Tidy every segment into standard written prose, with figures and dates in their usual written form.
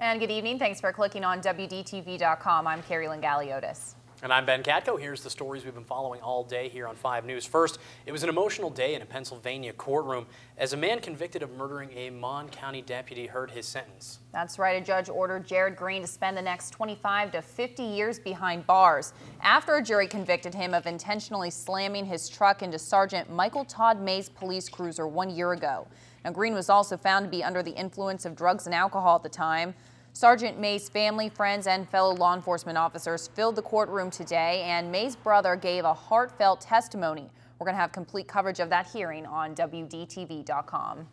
And good evening. Thanks for clicking on WDTV.com. I'm Carrie Lynn Galiotis. And I'm Ben Katko. Here's the stories we've been following all day here on 5 News. First, it was an emotional day in a Pennsylvania courtroom as a man convicted of murdering a Mon County deputy heard his sentence. That's right. A judge ordered Jared Green to spend the next 25 to 50 years behind bars after a jury convicted him of intentionally slamming his truck into Sergeant Michael Todd May's police cruiser 1 year ago. Now, Green was also found to be under the influence of drugs and alcohol at the time. Sergeant May's family, friends, and fellow law enforcement officers filled the courtroom today, and May's brother gave a heartfelt testimony. We're going to have complete coverage of that hearing on WDTV.com.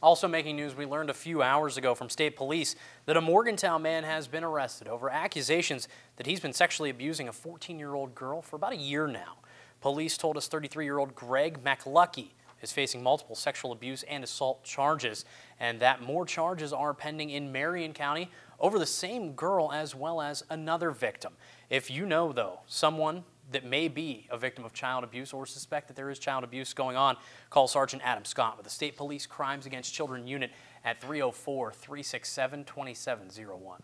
Also making news, we learned a few hours ago from state police that a Morgantown man has been arrested over accusations that he's been sexually abusing a 14-year-old girl for about a year now. Police told us 33-year-old Greg McLucky is facing multiple sexual abuse and assault charges, and that more charges are pending in Marion County over the same girl as well as another victim. If you know, though, someone that may be a victim of child abuse or suspect that there is child abuse going on, call Sergeant Adam Scott with the State Police Crimes Against Children Unit at 304-367-2701.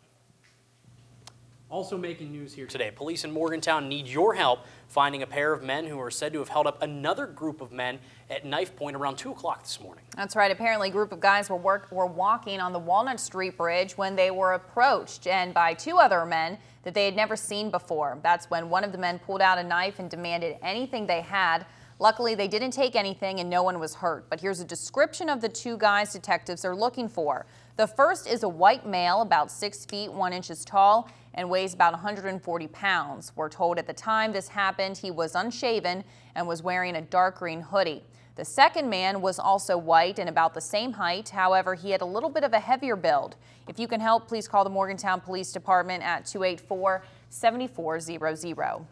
Also making news here today, police in Morgantown need your help finding a pair of men who are said to have held up another group of men at knife point around 2 o'clock this morning. That's right. Apparently, a group of guys were walking on the Walnut Street Bridge when they were approached and by two other men that they had never seen before. That's when one of the men pulled out a knife and demanded anything they had. Luckily, they didn't take anything and no one was hurt. But here's a description of the two guys detectives are looking for. The first is a white male, about 6 feet 1 inch tall and weighs about 140 pounds. We're told at the time this happened, he was unshaven and was wearing a dark green hoodie. The second man was also white and about the same height. However, he had a little bit of a heavier build. If you can help, please call the Morgantown Police Department at 284-7400.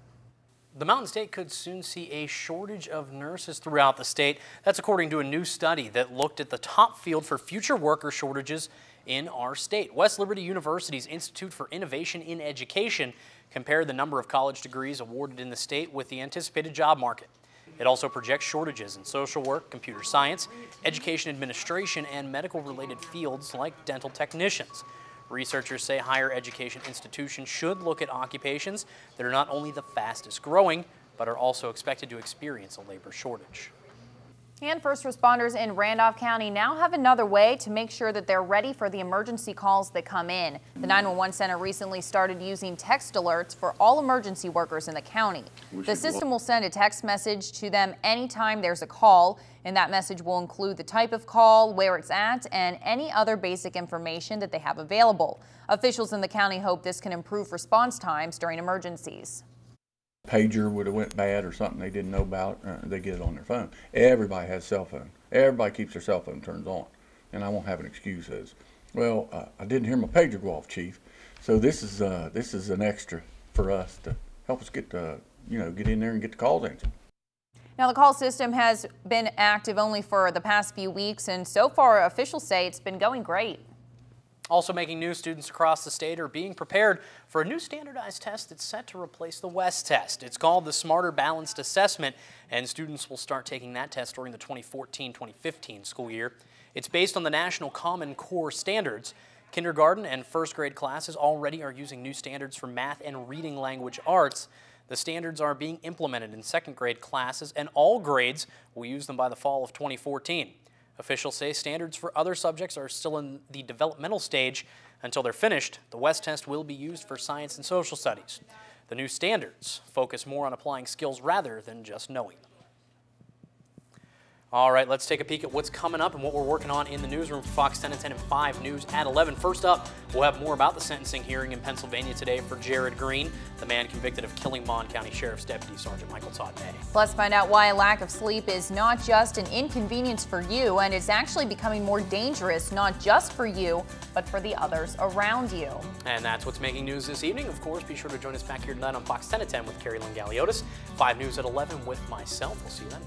The Mountain State could soon see a shortage of nurses throughout the state. That's according to a new study that looked at the top field for future worker shortages in our state. West Liberty University's Institute for Innovation in Education compared the number of college degrees awarded in the state with the anticipated job market. It also projects shortages in social work, computer science, education administration, and medical-related fields like dental technicians. Researchers say higher education institutions should look at occupations that are not only the fastest growing, but are also expected to experience a labor shortage. And first responders in Randolph County now have another way to make sure that they're ready for the emergency calls that come in. The 911 Center recently started using text alerts for all emergency workers in the county. The system will send a text message to them anytime there's a call, and that message will include the type of call, where it's at, and any other basic information that they have available. Officials in the county hope this can improve response times during emergencies. Pager would have went bad or something they didn't know about, they get it on their phone. Everybody has a cell phone. Everybody keeps their cell phone turned on. And I won't have an excuse as, well, I didn't hear my pager go off, Chief. So this is an extra for us to help us get get in there and get the calls answered. Now, the call system has been active only for the past few weeks, and so far officials say it's been going great. Also making news, students across the state are being prepared for a new standardized test that's set to replace the WEST test. It's called the Smarter Balanced Assessment, and students will start taking that test during the 2014-2015 school year. It's based on the National Common Core standards. Kindergarten and first grade classes already are using new standards for math and reading language arts. The standards are being implemented in second grade classes, and all grades will use them by the fall of 2014. Officials say standards for other subjects are still in the developmental stage. Until they're finished, the WEST test will be used for science and social studies. The new standards focus more on applying skills rather than just knowing them. All right, let's take a peek at what's coming up and what we're working on in the newsroom for Fox 10 and 10 and 5 News at 11. First up, we'll have more about the sentencing hearing in Pennsylvania today for Jared Green, the man convicted of killing Mon County Sheriff's Deputy Sergeant Michael Todd May. Plus, find out why a lack of sleep is not just an inconvenience for you, and it's actually becoming more dangerous, not just for you, but for the others around you. And that's what's making news this evening. Of course, be sure to join us back here tonight on Fox 10 at 10 with Carrie Lynn Galiotis, 5 News at 11 with myself. We'll see you then.